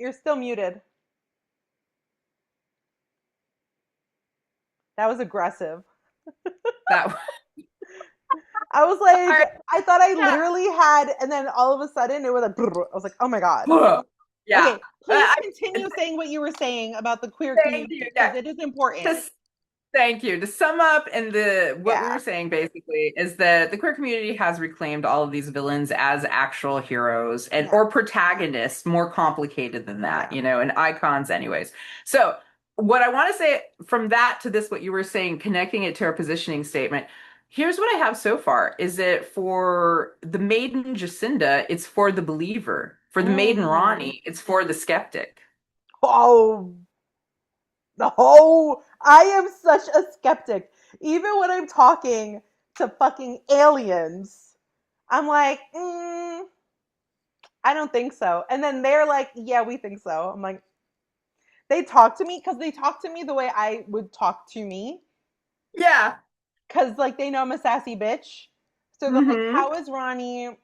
You're still muted. That was aggressive. That I was all like, right. I thought I Yeah. literally had, and then all of a sudden it was like, brrr. I was like, oh my God. Yeah. Okay, please I, continue saying what you were saying about the queer thank you. community Yeah. because it is important. To Thank you. To sum up, and the what we were Yeah. saying basically is that the queer community has reclaimed all of these villains as actual heroes and Yeah. or protagonists, more complicated than that, Yeah. and icons anyways. So what I want to say from that to this, what you were saying, connecting it to our positioning statement, here's what I have so far is that for the maiden Jacinda, it's for the believer. For the maiden Mm. Ronnie, it's for the skeptic. Oh, oh, I am such a skeptic. Even when I'm talking to fucking aliens, I'm like, I don't think so. And then they're like, yeah, we think so. I'm like, they talk to me because they talk to me the way I would talk to me. Yeah. Because, like, they know I'm a sassy bitch. So they're like, Hmm. how is Ronnie?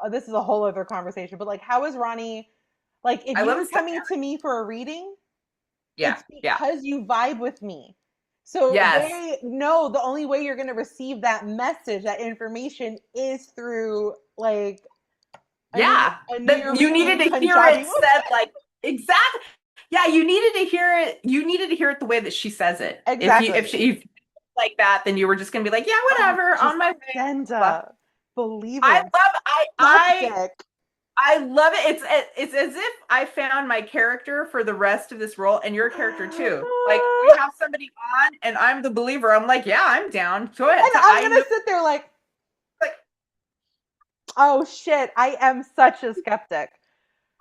Oh, this is a whole other conversation, but like, how is Ronnie? Like, if I love you're this stuff. coming to me for a reading, Yeah. it's Yeah. because you vibe with me. So Yes. they know the only way you're going to receive that message, that information is through like Yeah. a near That you needed me to hear Punjabi. it said like exactly. Yeah, you needed to hear it. You needed to hear it the way that she says it. Exactly. If like that, then you were just gonna be like, yeah, Oh, whatever, on my way. Blah, blah. Jacinda, I believer, love skeptic. I love it. It's as if I found my character for the rest of this role and your character too. Like we have somebody on and I'm the believer. I'm like, yeah, I'm down. Go ahead. And So I'm I gonna know sit there like, like oh shit, I am such a skeptic.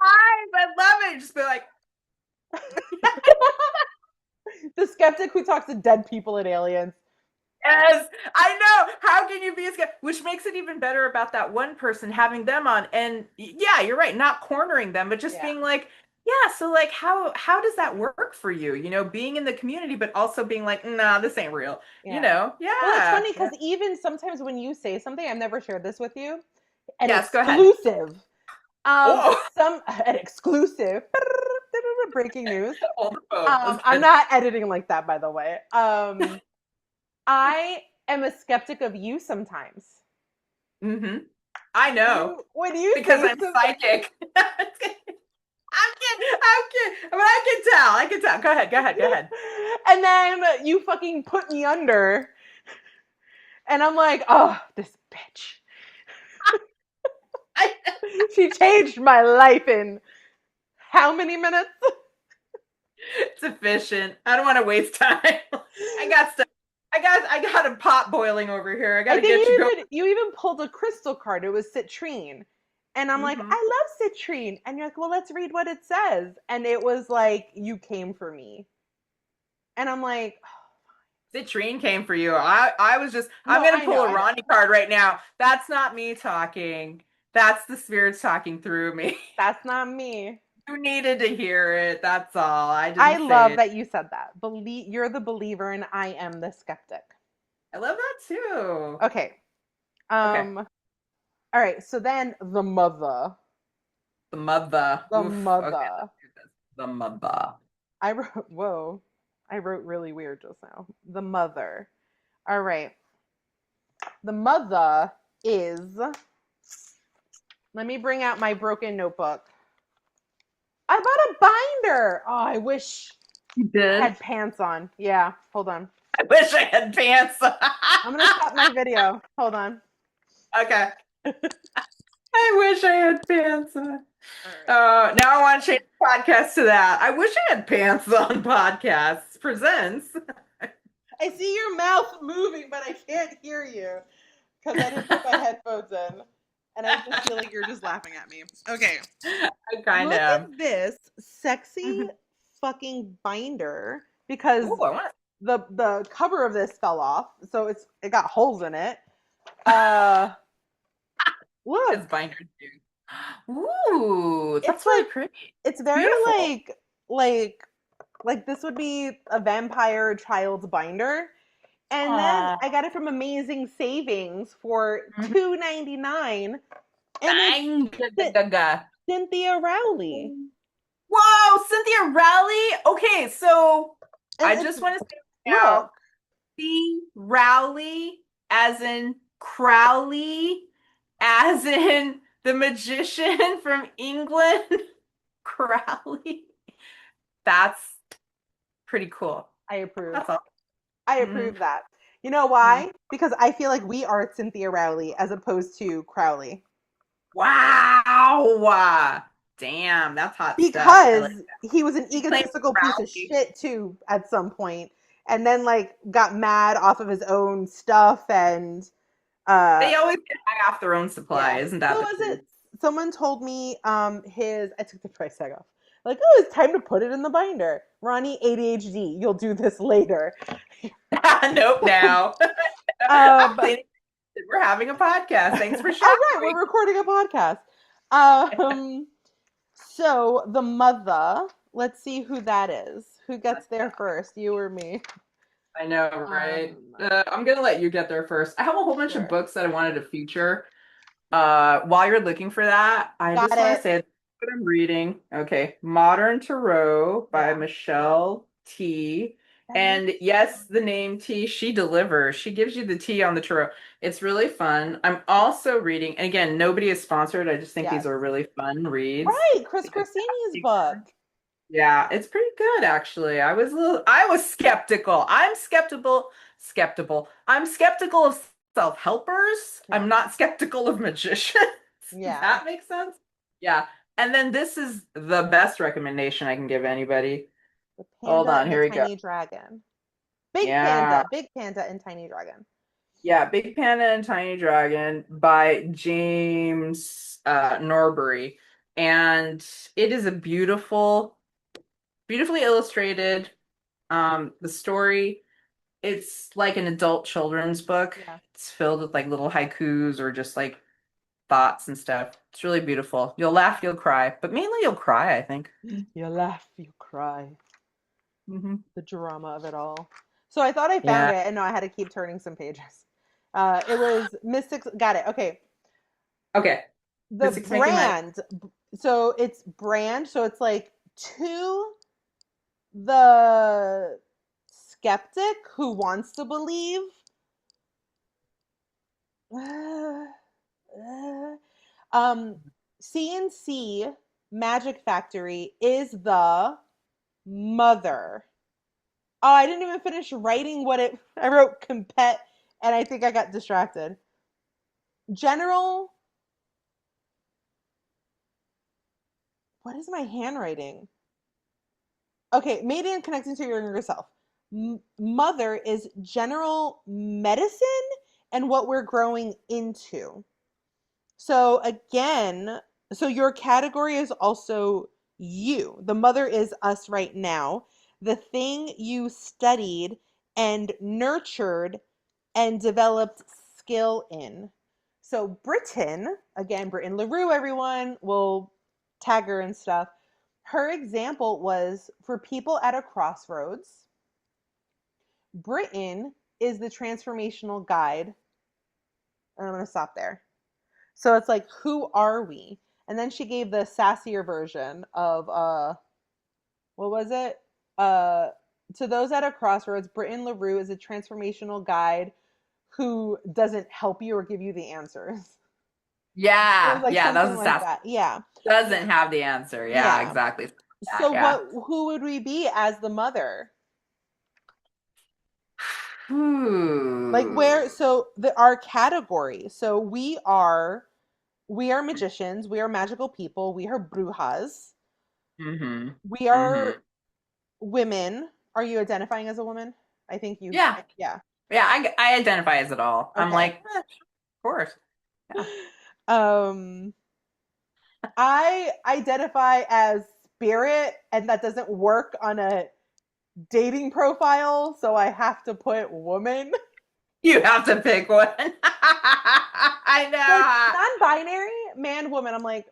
I love it. Just be like, The skeptic who talks to dead people and aliens. yes, I know. How can you be a skeptic? Which makes it even better about that one person having them on. And yeah, you're right, not cornering them, but just Yeah. being like, yeah, so like how does that work for you? Being in the community, but also being like, nah, this ain't real. Yeah. Well, it's Yeah. funny Yeah. because even sometimes when you say something, I've never shared this with you, an Yes, go ahead. exclusive. Oh, An exclusive breaking news. hold the phone. That's I'm good. not editing like that, by the way. I am a skeptic of you sometimes. Mm-hmm. I know When you because say I'm something, psychic. I'm kidding. I'm kidding. But I can tell. I can tell. Go ahead. Go ahead. Go ahead. and then you fucking put me under, and I'm like, oh, this bitch. I, She changed my life in how many minutes? it's efficient. I don't want to waste time. I got stuff. I got a pot boiling over here. I got And to then get you going. you even pulled a crystal card. It was citrine. And I'm like, Hmm. I love citrine. And you're like, well, let's read what it says. And it was like, you came for me. And I'm like, Citrine came for you. I was just. I'm no, gonna I know, pull a I know. Ronnie card right now. That's not me talking. That's the spirits talking through me. That's not me. You needed to hear it. That's all. I I didn't say love it. that you said that. You're the believer and I am the skeptic. I love that too. Okay. Okay. All right. So then the mother. The mother. The Oof. Okay, mother. let's do this. The mother. I wrote, whoa. I wrote really weird just now. The mother. All right. The mother is. Let me bring out my broken notebook. I bought a binder. Oh, I wish You I did? had pants on. Yeah, hold on. I wish I had pants. I'm gonna stop my video. Hold on. Okay. I wish I had pants on. All right. Now I want to change the podcast to that. I wish I had pants on podcasts presents. I see your mouth moving, but I can't hear you because I didn't put my headphones in. And I just feel like you're just laughing at me. Okay. I kind Look of. at this sexy fucking binder because Ooh, I want the cover of this fell off, so it got holes in it. Uh this look. binder too. Ooh, It's that's really like pretty. it's very Beautiful. like like this would be a vampire child's binder. And then Aw. I got it from Amazing Savings for Mhm. $2.99, and it's Bang. Gaga. Cynthia Rowley. Whoa, Cynthia Rowley. Okay, so And I it's just want to say now, look, C Rowley, as in Crowley, as in the magician from England, Crowley. That's pretty cool. I approve. That's all. I Mhm. approve that. You know why? Because I feel like we are Cynthia Rowley as opposed to Crowley. Wow. Damn, that's hot stuff. I like Because he was an he claimed egotistical piece of Rowley. shit too at some point, and then like got mad off of his own stuff and uh They always get high off their own supply, yeah. isn't Who that the was truth? it? Someone told me his I took the price tag off. Like, oh, it's time to put it in the binder. Ronnie, ADHD, you'll do this later. Nope, now. I'm Um, cleaning. We're having a podcast. Thanks for all right, showering. we're recording a podcast. Um, so the mother, let's see who that is. Who gets there first, you or me? I know, right? Um, I'm gonna let you get there first. I have a whole bunch of sure. books that I wanted to feature. While you're looking for that, I Got just want to it. say what I'm reading. Okay, Modern Tarot by Yeah. Michelle T. That is And yes, the name T, she delivers. She gives you the tea on the tarot. It's really fun. I'm also reading, and again, nobody is sponsored. I just think these yes. are really fun reads Right, Chris because Corsini's book. yeah, it's pretty good actually. I was skeptical. I'm skeptical of self-helpers. Yeah. I'm not skeptical of magicians. Does Yeah. that make sense? Yeah. And then this is the best recommendation I can give anybody. The Hold panda on, and the here we go. tiny dragon. Yeah. Big panda and tiny dragon. Yeah, Big Panda and Tiny Dragon by James Norbury. And it is a beautifully illustrated. The story, it's like an adult children's book. Yeah. It's filled with like little haikus or just like thoughts and stuff. It's really beautiful. You'll laugh, you'll cry, but mainly you'll cry, I think. You laugh, you cry. Hmm. The drama of it all. So I thought I found Yeah. it, and no, I had to keep turning some pages. It was Mystics. Got it. Okay. Okay. The Mystics making money. brand. So it's brand. So it's like to the skeptic who wants to believe. um, CNC Magic Factory is the mother. Oh, I didn't even finish writing what it. I wrote compet, and I think I got distracted. General. What is my handwriting? Okay, maiden connecting to your younger self. Mother is general medicine and what we're growing into. So again, so your category is also you. The mother is us right now. The thing you studied and nurtured and developed skill in. So Britain, again, Britain LaRue, everyone will tag her and stuff. Her example was for people at a crossroads. Britain is the transformational guide. And I'm going to stop there. So it's like, who are we? And then she gave the sassier version of what was it? Uh to those at a crossroads, Britain LaRue is a transformational guide who doesn't help you or give you the answers. It was Yeah. like Yeah, that something was a like sass. that. Yeah. Doesn't have the answer. Yeah, Yeah. exactly. So Yeah. who would we be as the mother? Like Ooh. where so the our category. So we are magicians, we are magical people, we are brujas. Mm-hmm. We Mm-hmm. are women. Are you identifying as a woman? I think you Yeah. yeah. Yeah, I identify as it all. I'm Okay. like, of course. Yeah. Um I identify as spirit and that doesn't work on a dating profile, so I have to put woman. You have to pick one. I Like know. non-binary, man, woman. I'm like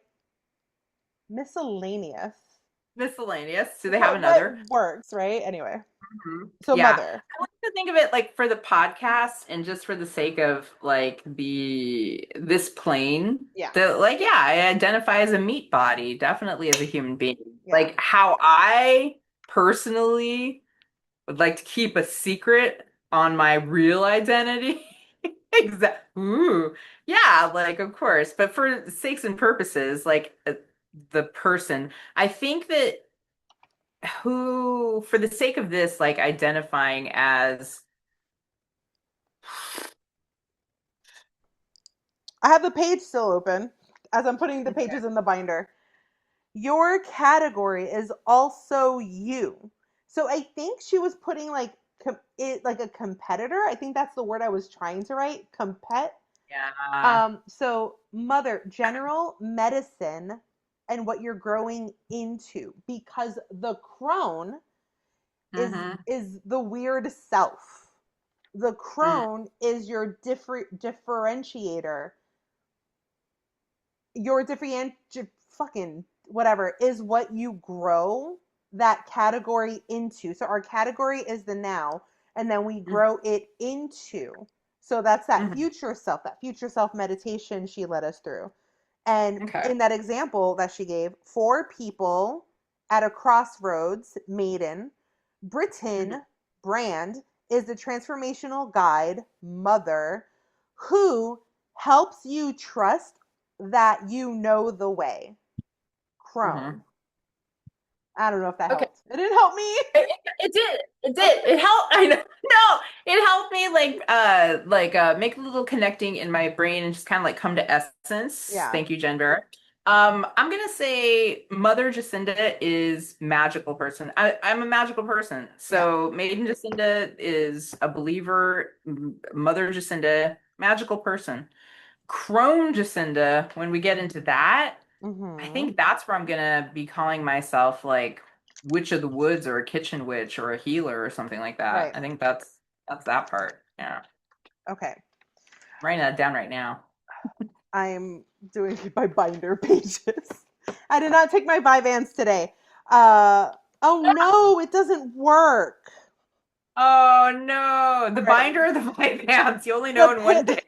miscellaneous. Miscellaneous. Do they have What another? works, right? Anyway. Mhm. So Yeah. mother. I like to think of it like for the podcast and just for the sake of like the this plane. Yeah. The like, yeah, I identify as a meat body, definitely as a human being. Yeah. Like how I personally would like to keep a secret on my real identity. Exactly. Ooh. Yeah, like of course. But for sakes and purposes, like the person, I think that who, for the sake of this, like identifying as, I have the page still open as I'm putting the pages in the binder. Your category is also you. So I think she was putting like like a competitor. I think that's the word I was trying to write. Compet. yeah. So mother, general medicine and what you're growing into because the crone Mm-hmm. is the weird self. The crone is your differentiator. Your fucking whatever is what you grow that category into. So our category is the now, and then we Mm-hmm. grow it into. So that's that Mm-hmm. future self meditation she led us through. And Okay. in that example that she gave, four people at a crossroads, maiden, Mm-hmm. Britain, brand, is the transformational guide, mother, who helps you trust that you know the way. Mm-hmm. Crone. I don't know if that Okay. helped. It didn't help me. It did. It did. It helped. I know. No, it helped me make a little connecting in my brain and just kind of like come to essence. Yeah. Thank you, Gender. I'm gonna say Mother Jacinda is magical person. I'm a magical person. Yeah. So Maiden Jacinda is a believer. Mother Jacinda, magical person. Crone Jacinda, when we get into that, I Mm-hmm. think that's where I'm gonna be calling myself like Witch of the Woods or a kitchen witch or a healer or something like that. Right. I think that's that part. Yeah. Okay. I'm writing that down right now. I'm doing my binder pages. I did not take my Vyvanse today. Oh no, it doesn't work. Oh no, the All right. binder or the five hands. You only The know in one day. pit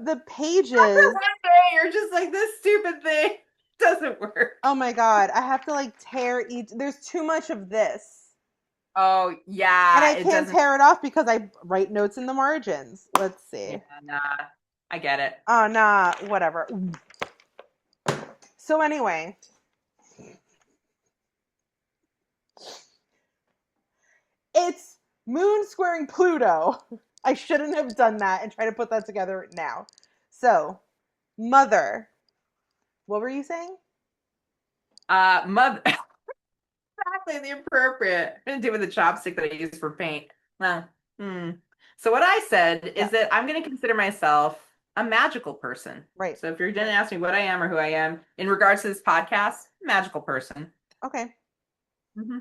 the After pages. one day, you're just like this stupid thing doesn't work. Oh my god, I have to like tear each there's too much of this. Oh And yeah, I it can't doesn't. tear it off because I write notes in the margins. Let's Yeah, see. nah, I get it. Oh nah, whatever. So anyway, it's Moon squaring Pluto. I shouldn't have done that and try to put that together now. So, mother. What were you saying? Mother. Exactly the appropriate. I'm gonna do with the chopstick that I use for paint. Well, hmm. So what I said Yeah, is that I'm gonna consider myself a magical person. right. So if you're gonna ask me what I am or who I am in regards to this podcast, magical person. Okay. Hmm.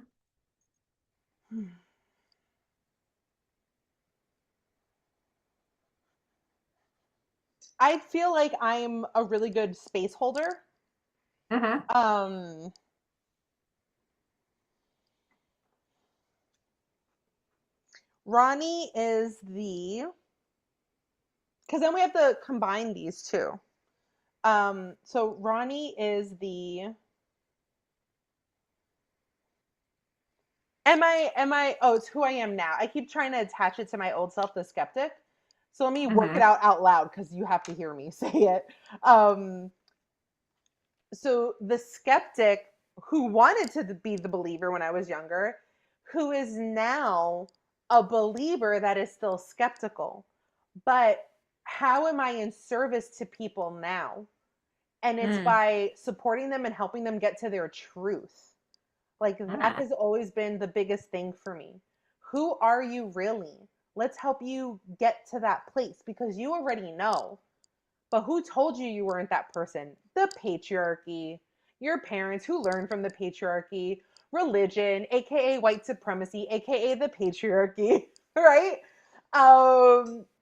I feel like I'm a really good space holder. Hmm. Um, Ronnie is the because then we have to combine these two. So Ronnie is the oh, it's who I am now. I keep trying to attach it to my old self, the skeptic. So let me work it Hmm. out loud because you have to hear me say it. Um, so the skeptic who wanted to be the believer when I was younger, who is now a believer that is still skeptical. But how am I in service to people now? And it's Mm. by supporting them and helping them get to their truth. Like that Mm. has always been the biggest thing for me. Who are you really? Let's help you get to that place because you already know. But who told you you weren't that person? The patriarchy, your parents who learned from the patriarchy, religion, aka white supremacy, aka the patriarchy, right?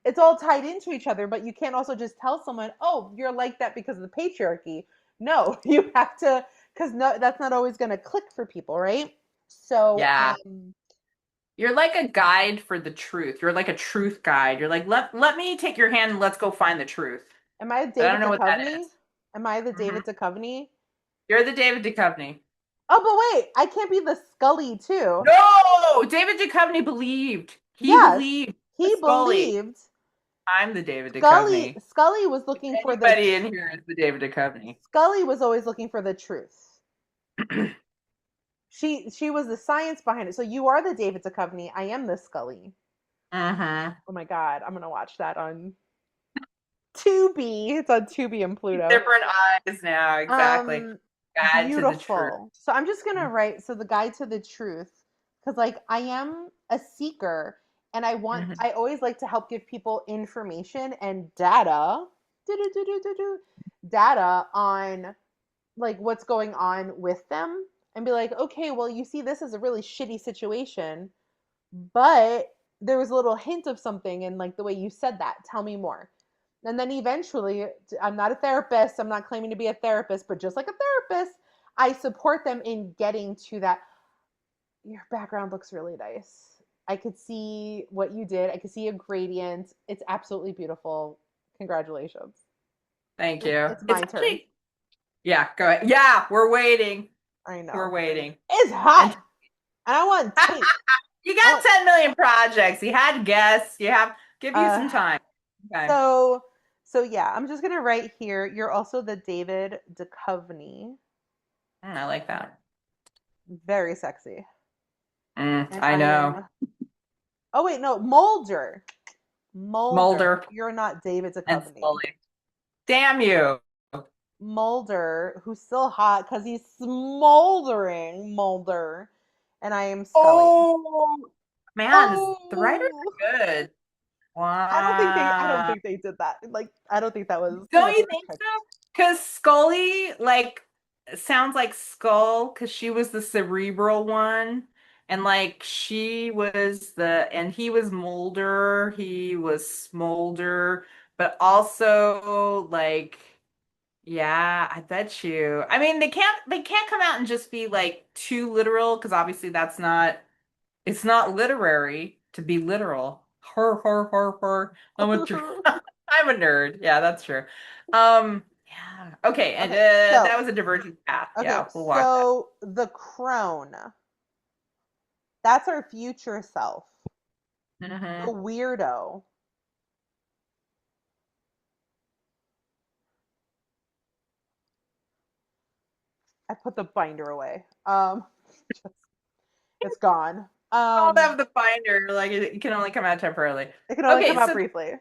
It's all tied into each other, but you can't also just tell someone, "Oh, you're like that because of the patriarchy." No, you have to because no, that's not always going to click for people, right? So, Yeah. You're like a guide for the truth. You're like a truth guide. You're like, let me take your hand and let's go find the truth. am I But I don't David know what that Duchovny? is. Am I the Mhm. David Duchovny? You're the David Duchovny. Oh, but wait, I can't be the Scully too. No, David Duchovny believed. He Yes, believed the he Scully. believed. I'm the David Scully Duchovny. Scully was If looking for the anybody in here is the David Duchovny. Scully was always looking for the truth. She was the science behind it. So you are the David Duchovny. I am the Scully. Mm-hmm. Oh my god, I'm gonna watch that on Tubi. It's on Tubi and Pluto. Different eyes now, exactly. Um, Guide to the truth. Beautiful. So I'm just gonna write so the guide to the truth, because like I am a seeker, and Mm-hmm. I always like to help give people information and data, do data on like what's going on with them, and be like, okay, well, you see, this is a really shitty situation, but there was a little hint of something, and like the way you said that, tell me more. And then eventually, I'm not a therapist, I'm not claiming to be a therapist, but just like a therapist, I support them in getting to that. Your background looks really nice. I could see what you did. I could see a gradient. It's absolutely beautiful. Congratulations. Thank you. It's It's my turn. actually, yeah, go ahead. Yeah, we're waiting. I We're know. waiting. It's And hot. And I want tape. you I got want 10 million projects. You had guests. You have, give you uh some time. Okay. so yeah, I'm just gonna write here. You're also the David Duchovny. I like that. Very sexy. And I I know. am, oh wait, no, Mulder. Mulder. Mulder You're not David and Duchovny. Scully. Damn you. Mulder, who's still hot because he's smoldering. Mulder. And I am Scully. Oh, man, the writers Oh, are good. I don't Wow. think they did that. Like, I don't think that was Don't what they you were think trying. so? Because Scully, like, sounds like Skull because she was the cerebral one. And like she was and he was Mulder, he was Smolder, but also like, yeah, I bet you. I mean, they can't come out and just be like too literal because obviously it's not literary to be literal. Her. I'm a nerd. Yeah, that's true. Yeah. Okay, and Okay, that so was a divergent path. okay, Yeah, we'll watch that. so the crone. That's our future self. The Hmm. weirdo. I put the binder away. Just, it's gone. I'll have the binder. Like it can only come out temporarily. It can only come Okay, out so briefly.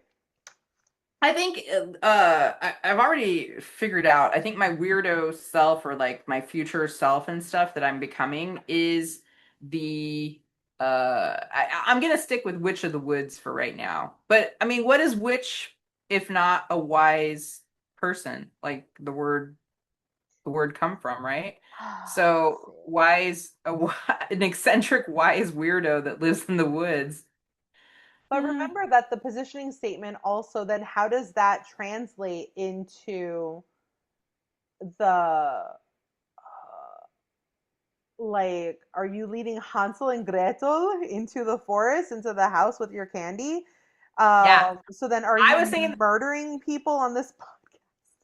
I think I've already figured out. I think my weirdo self or like my future self and stuff that I'm becoming is the I'm gonna stick with Witch of the Woods for right now. But I mean, what is witch if not a wise person? Like the word come from, right? Let's So see. wise, an eccentric wise weirdo that lives in the woods. But Hmm. remember that the positioning statement also then how does that translate into the like are you leading Hansel and Gretel into the forest into the house with your candy? Yeah, So then are I you was thinking. murdering people on this podcast?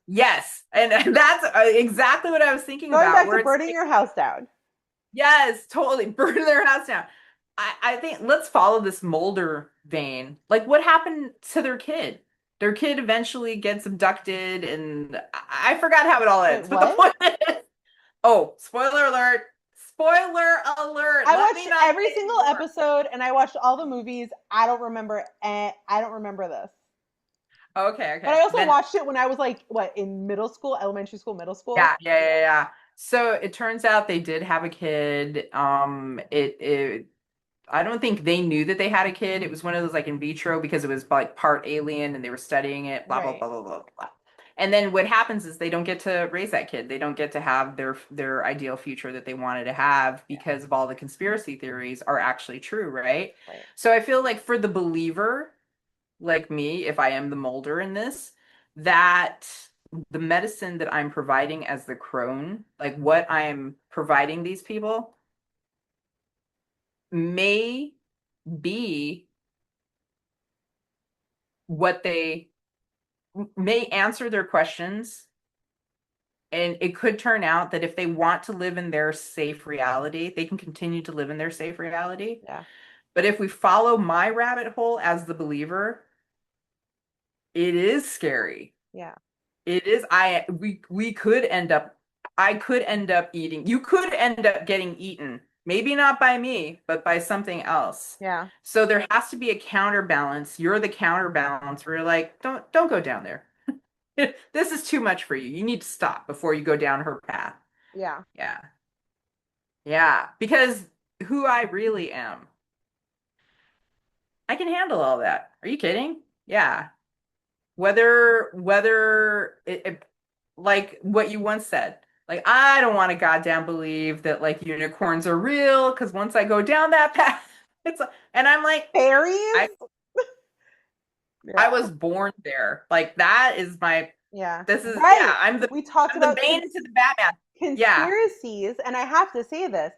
Yes, and that's exactly what I was thinking Going about. back to Where it's burning like, your house down. yes, totally burn their house down. I think let's follow this Mulder vein. Like, what happened to their kid? Their kid eventually gets abducted, and I forgot how it all Wait, ends. But the what? point is, oh, spoiler alert! Spoiler alert! I Let me watched not every say single more. episode and I watched all the movies. I don't remember I don't remember this. Okay, But okay. I also Then watched it when I was like what in middle school, elementary school, middle school. yeah. So it turns out they did have a kid. It I don't think they knew that they had a kid. It was one of those like in vitro because it was like part alien and they were studying it, blah blah Right. blah blah blah blah. And then what happens is they don't get to raise that kid. They don't get to have their ideal future that they wanted to have Yeah. because of all the conspiracy theories are actually true, right? Right. So I feel like for the believer, like me, if I am the molder in this, that the medicine that I'm providing as the crone, like what I'm providing these people, may be what they may answer their questions And it could turn out that if they want to live in their safe reality, they can continue to live in their safe reality. Yeah. But if we follow my rabbit hole as the believer, it is scary. Yeah. It is. We could end up, I could end up eating. You could end up getting eaten. Maybe not by me, but by something else. Yeah. So there has to be a counterbalance. You're the counterbalance where you're like, don't go down there. This is too much for you. You need to stop before you go down her path. Yeah. Yeah. Yeah. Because who I really am, I can handle all that. Are you kidding? Yeah. Whether like what you once said, like I don't want to goddamn believe that like unicorns are real because once I go down that path, it's and I'm like, Fairies? I I Yeah. was born there. Like that is my Yeah. this is Right. yeah, We talked I'm the about Bane to the Batman. Yeah. conspiracies, and I have to say this.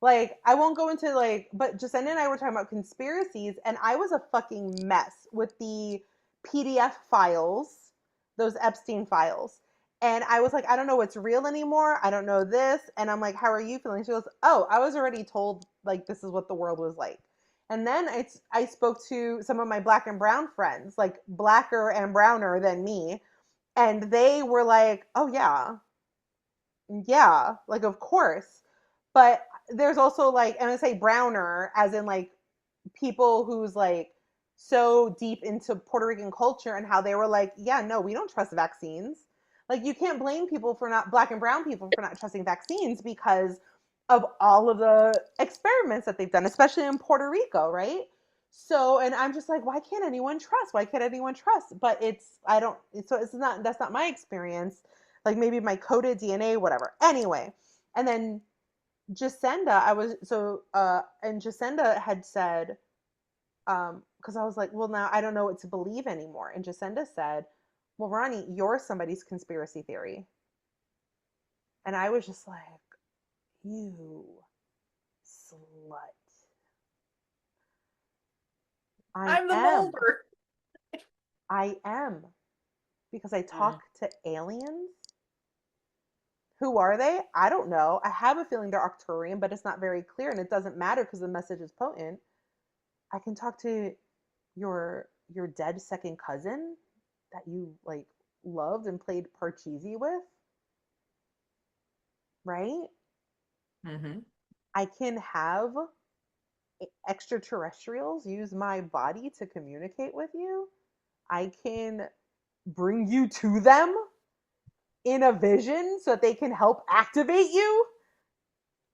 Like, I won't go into like, but Jacinda and I were talking about conspiracies, and I was a fucking mess with the PDF files, those Epstein files. And I was like, I don't know what's real anymore. I don't know this. And I'm like, how are you feeling? She goes, oh, I was already told like this is what the world was like. And then I spoke to some of my black and brown friends, like blacker and browner than me, and they were like, oh yeah, yeah, like of course. But there's also like, I'm gonna say browner as in like people who's like so deep into Puerto Rican culture and how they were like, yeah, no, we don't trust vaccines. Like you can't blame people for not, black and brown people for not trusting vaccines because of all of the experiments that they've done, especially in Puerto Rico, right? So, and I'm just like, why can't anyone trust? Why can't anyone trust? But it's, I don't, so it's not, that's not my experience. Like maybe my coded DNA, whatever. Anyway, and then Jacinda, I was so and Jacinda had said, because I was like, well, now I don't know what to believe anymore. And Jacinda said, well, Ronnie, you're somebody's conspiracy theory. And I was just like, you slut. I I'm the am. Mulder. I am. Because I Mm. talk to aliens. Who are they? I don't know. I have a feeling they're Arcturian, but it's not very clear and it doesn't matter because the message is potent. I can talk to your dead second cousin that you like loved and played Parcheesi with, right? Hmm. I can have extraterrestrials use my body to communicate with you. I can bring you to them in a vision so that they can help activate you.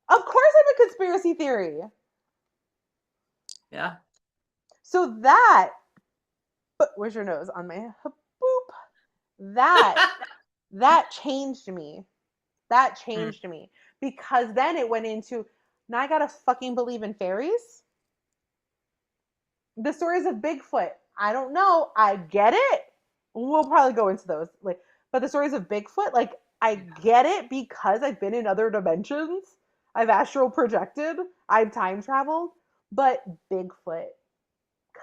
Of course, I'm a conspiracy theory. Yeah. So that, but where's your nose on my boop? That that changed me. That Mm. changed me because then it went into now I gotta fucking believe in fairies. The stories of Bigfoot. I don't know. I get it. We'll probably go into those. Like, but the stories of Bigfoot, like, I get it because I've been in other dimensions. I've astral projected. I've time traveled. But Bigfoot,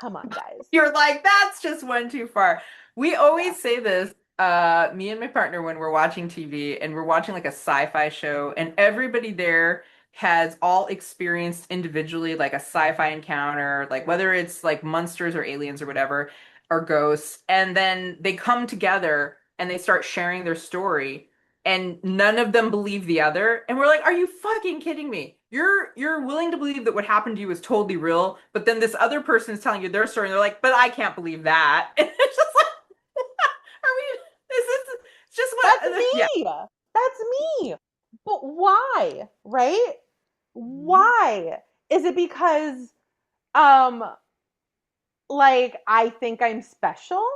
come on, guys. You're like, that's just one too far. We Yeah. always say this, me and my partner, when we're watching TV and we're watching like a sci-fi show, and everybody there has all experienced individually like a sci-fi encounter, like whether it's like monsters or aliens or whatever, or ghosts, and then they come together and they start sharing their story and none of them believe the other. And we're like, are you fucking kidding me? You're willing to believe that what happened to you is totally real, but then this other person is telling you their story, and they're like, but I can't believe that. And it's just like, are we? This is it's just That's what? Yeah. me. That's me. But why? Right? Mhm. Why? Is it because um like I think I'm special?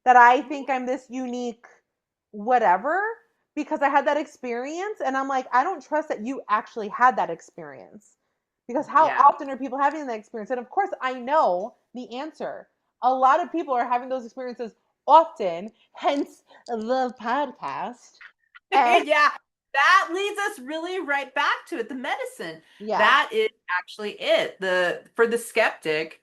That I think I'm this unique whatever because I had that experience and I'm like I don't trust that you actually had that experience. Because how Yeah. often are people having that experience? And of course I know the answer. A lot of people are having those experiences often, hence the podcast. And Yeah. That leads us really right back to it, the medicine. yeah, That is actually it. The for the skeptic,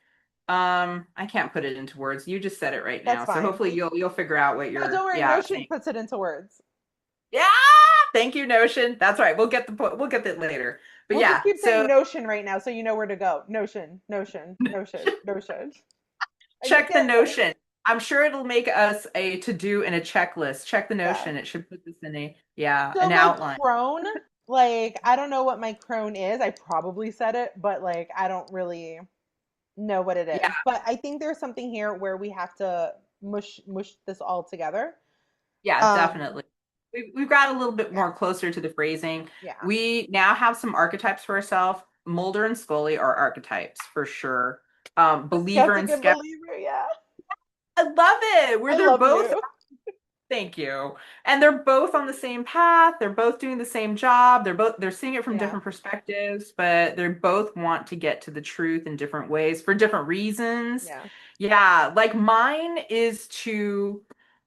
I can't put it into words. You just said it right that's now. So fine. hopefully you'll figure out what No, don't you're worry. yeah, Notion saying. puts it into words. Yeah, thank you, Notion. That's right. We'll get that later. But We'll just yeah, keep saying so Notion right now so you know where to go. Notion, Notion, Notion, Notion. I check the get Notion. I'm sure it'll make us a to-do and a checklist. Check the yeah. Notion. It should put this in a yeah, So an my outline. crone, like I don't know what my crone is. I probably said it, but like I don't really know what it Yeah, is. But I think there's something here where we have to mush this all together. yeah, Um, definitely. We've got a little bit yeah, more closer to the phrasing. yeah. We now have some archetypes for ourselves. Mulder and Scully are archetypes for sure. The Believer skeptic and and skeptic. believer, yeah. I love it. Where I they're love both you. thank you. And they're both on the same path. They're both doing the same job. They're seeing it from Yeah, different perspectives, but they both want to get to the truth in different ways for different reasons. yeah. Yeah, like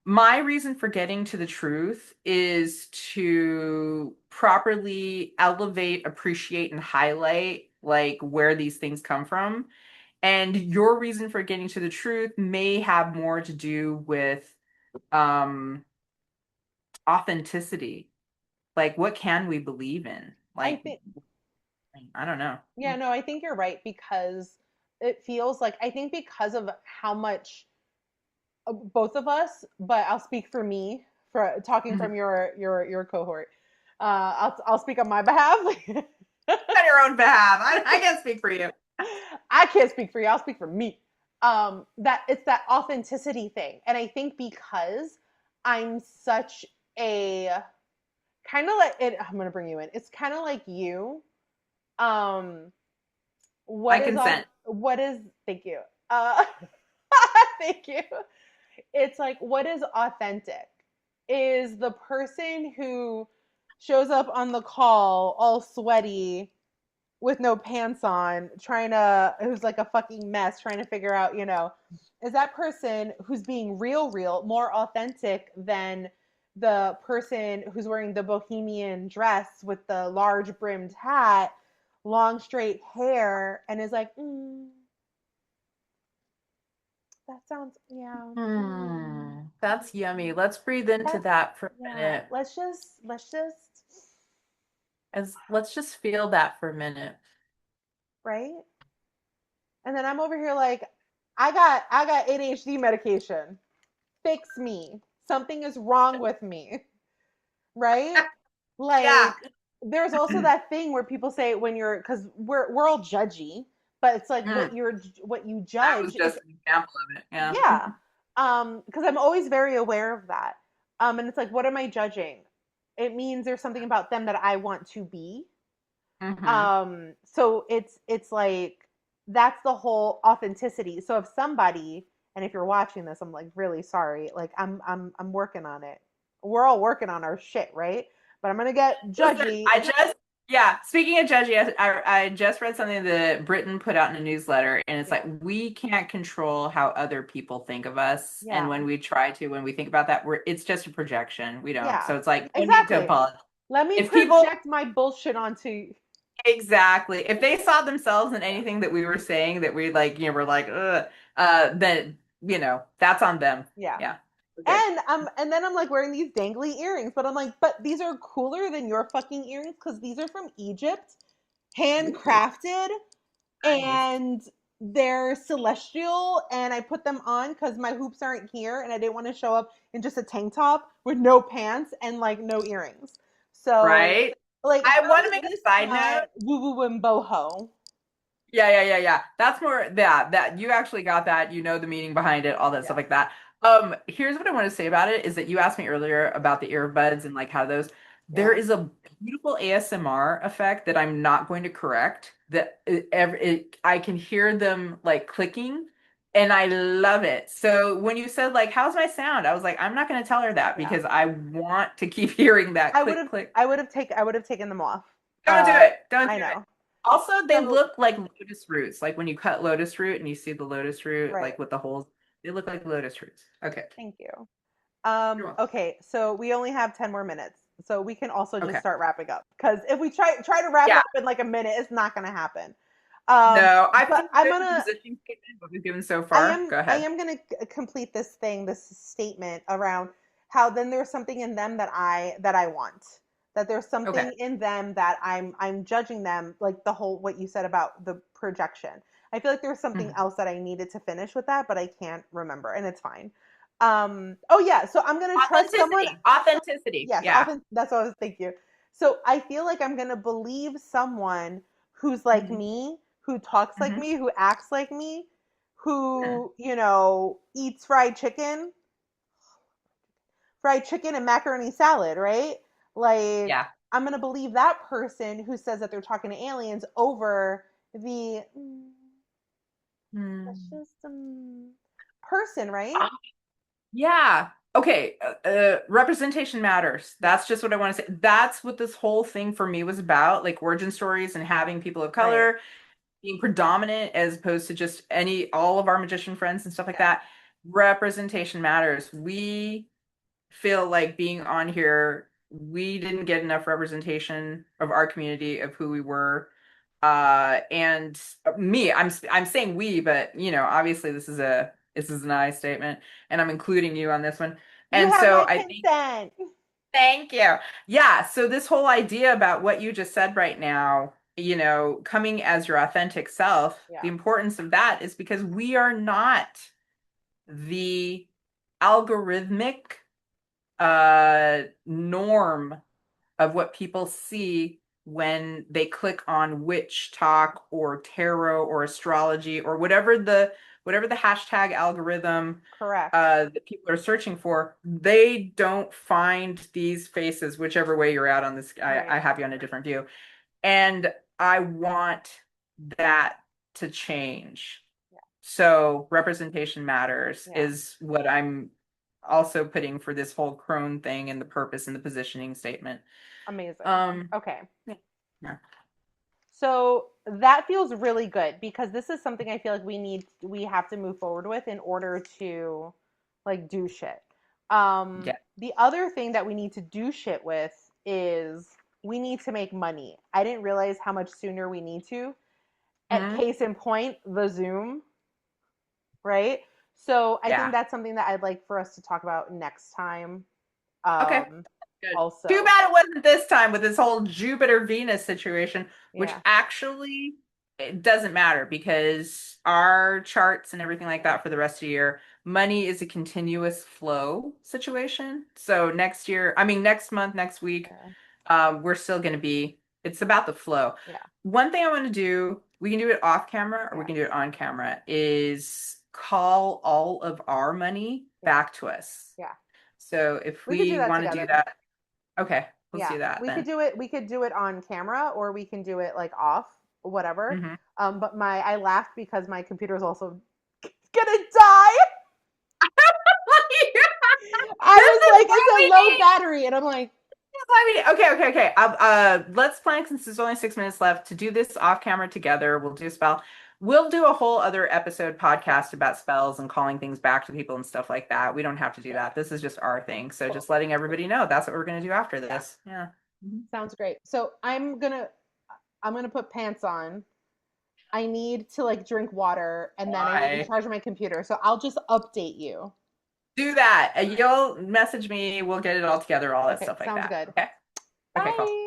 my reason for getting to the truth is to properly elevate, appreciate, and highlight like where these things come from. And your reason for getting to the truth may have more to do with um authenticity. Like, what can we believe in? I Like, think I don't know. yeah, no, I think you're right because it feels like I think because of how much both of us, but I'll speak for me for talking Mhm. from your cohort. I'll speak on my behalf. On your own behalf. I can't speak for you. I can't speak for you. I'll speak for me. That it's that authenticity thing, and I think because I'm such a kind of like it. I'm gonna bring you in. It's kind of like you. Um, I what is consent. what is? Thank you. Uh, thank you. It's like what is authentic is the person who shows up on the call all sweaty with no pants on, trying to, who's like a fucking mess, trying to figure out, is that person who's being real, more authentic than the person who's wearing the bohemian dress with the large brimmed hat, long straight hair, and is like, that sounds, yeah, That's yummy. Let's breathe into that's, that for a yeah, minute. let's just, As let's just feel that for a minute. right? And then I'm over here like, I got ADHD medication. Fix me. Something is wrong with me, right? Yeah. Like there's also that thing where people say when you're because we're all judgy, but it's like Mm, what you that was judge is just an example of it. Yeah. yeah. Because I'm always very aware of that. And it's like, what am I judging? It means there's something about them that I want to be. So it's like that's the whole authenticity. So if somebody, and if you're watching this, I'm like really sorry. Like I'm working on it. We're all working on our shit, right? But I'm gonna get Listen, judgy. I just, yeah, speaking of judgy, I just read something that Britain put out in a newsletter, and it's like, Yeah, we can't control how other people think of us. And yeah, when we try to, when we think about that, it's just a projection. We don't. yeah. So it's like, no need to Exactly. apologize. Let me If people, project my bullshit onto. exactly, if they saw themselves in anything that we were saying that we like, we're like, ugh, then, that's on them. Yeah. Yeah. We're good. And then I'm like wearing these dangly earrings, but I'm like, but these are cooler than your fucking earrings because these are from Egypt, Ooh, handcrafted, nice. and they're celestial. And I put them on because my hoops aren't here, and I didn't want to show up in just a tank top with no pants and like no earrings. So, Right? like, I how want to is make a this side not note. woo woo and boho? Yeah. That's more that you actually got that, the meaning behind it, all that stuff Yeah, like that. Here's what I want to say about it is that you asked me earlier about the earbuds and like how those there yeah. is a beautiful ASMR effect that I'm not going to correct that I can hear them like clicking and I love it. So when you said like how's my sound? I was like I'm not going to tell her that Yeah. because I want to keep hearing that I would click have click. I would have taken them off. Don't do it. Don't I do it. know. Also, they So look like lotus roots. Like when you cut lotus root and you see the lotus root, right. like with the holes, they look like lotus roots. Okay. Thank you. You're welcome. Okay, so we only have 10 more minutes. So we can also just Okay. start wrapping up. Because if we try to wrap it Yeah. up in like a minute, it's not gonna happen. No, I But feel good with the positioning statement what we've given so I far. am Go I ahead. am gonna complete this thing, this statement around how then there's something in them that I want. That there's Okay. something in them that I'm judging them, like the whole what you said about the projection. I feel like there's something Mhm. else that I needed to finish with that, but I can't remember, and it's fine. Oh yeah, so I'm gonna trust someone. Authenticity. Authenticity. Yes, Yeah. often that's what I was thinking. So I feel like I'm gonna believe someone who's like Mhm. me, who talks like Mhm. me, who acts like me, Yeah. who, eats fried chicken and macaroni salad, right? Like, Yeah. I'm gonna believe that person who says that they're talking to aliens over the that's Hmm. just person, right? Yeah. Okay. Representation matters. Yeah, That's just what I want to say. That's what this whole thing for me was about, like origin stories and having people of right. color being predominant as opposed to just all of our magician friends and stuff like Yeah, that. Representation matters. We feel like being on here, we didn't get enough representation of our community of who we were. And me, I'm saying we, but obviously this is an I statement, and I'm including you on this one. you And have so my I think, consent. thank you. Yeah, so this whole idea about what you just said right now, coming as your authentic self, the Yeah, importance of that is because we are not the algorithmic norm of what people see when they click on witch talk or tarot or astrology or whatever the hashtag algorithm correct. that people are searching for. They don't find these faces, whichever way you're at on this. I Right. have you on a different view, and I want that to change. Yeah. So representation matters Yeah. is what I'm also putting for this whole crone thing and the purpose and the positioning statement. Amazing. Um, Okay. yeah. Yeah. So that feels really good because this is something I feel like we have to move forward with in order to like do shit. Yeah. The other thing that we need to do shit with is we need to make money. I didn't realize how much sooner we need to. At Mhm. case in point, the Zoom, right? So I think Yeah. that's something that I'd like for us to talk about next time. Okay. Um, Good. Too also, bad it wasn't this time with this whole Jupiter Venus situation, which yeah, actually it doesn't matter because our charts and everything like that for the rest of the year, money is a continuous flow situation. So next year, I mean next month, next week, yeah, we're still going to it's about the flow. yeah, One thing I want to do, we can do it off camera or we yeah, can do it on camera, is call all of our money yeah, back to us. yeah. So if We could do we that want to do together. that, okay, let's Yeah, do that we could then. do it. We could do it on camera, or we can do it like off, whatever. Hmm. But I laughed because my computer is also gonna die. I This was is like, what it's a we low need. battery, and I'm like, This is what we need. Okay, okay, okay. Let's plan since there's only 6 minutes left to do this off camera together. We'll do a spell. We'll do a whole other episode podcast about spells and calling things back to people and stuff like that. We don't have to do yeah, that. This is just our thing. So cool, just letting cool, everybody know that's what we're going to do after yeah, this. Yeah. Mhm. sounds great. So I'm gonna put pants on. I need to like drink water, and then I need to Why? charge my computer. So I'll just update you. Do that. You'll message me. We'll get it all together, all that Okay, stuff like sounds that. good. Okay. Okay, cool. Bye.